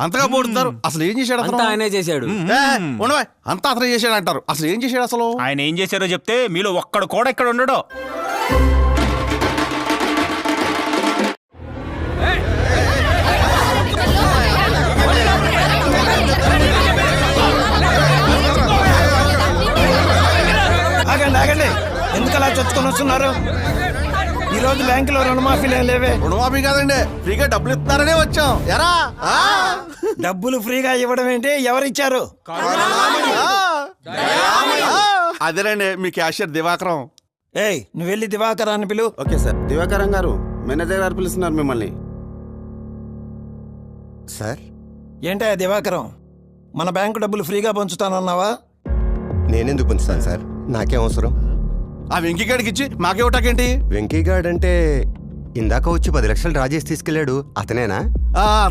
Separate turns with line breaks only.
అంతగా పోడుతారు. అసలు ఏం చేశాడు అతను?
ఆయనే చేశాడు.
ఉండవా, అంతా అతను చేశాడు అంటారు. అసలు ఏం చేశాడు అసలు?
ఆయన ఏం చేశారో చెప్తే మీలో ఒక్కడు కూడా ఇక్కడ ఉండడు.
ఆగండి ఆగండి, ఎందుకు అలా చొచ్చుకొని వస్తున్నారు? ఈ రోజు బ్యాంకులో రుణమాఫీలు ఏం లేవే.
రుణమాఫీ కాదండి, ఫ్రీగా డబ్బులు ఇస్తారనే వచ్చాం. ఎరా
డబ్బులు ఫ్రీగా ఇవ్వడం ఏంటి? ఎవరిచ్చారు?
అదేనండి మీ క్యాషియర్ దివాకరం.
ఏయ్, నువ్వు వెళ్ళి దివాకరాన్ని పిలు.
Okay sir. దివాకరం గారు, మేనేజర్ గారు పిలుస్తున్నారు మిమ్మల్ని.
సార్,
ఏంటా దివాకరం, మన బ్యాంకు డబ్బులు ఫ్రీగా పంచుతానన్నావా?
నేనెందుకు పంచుతాను సార్? నాకేం అవసరం?
ఆ వెంకీగాడికి ఇచ్చి మాకే ఒకటాకేంటి?
వెంకీ గార్డ్ అంటే ఇందాక వచ్చి 10 లక్షలు డ్రా చేసి తీసుకెళ్ళాడు, అతనేనా?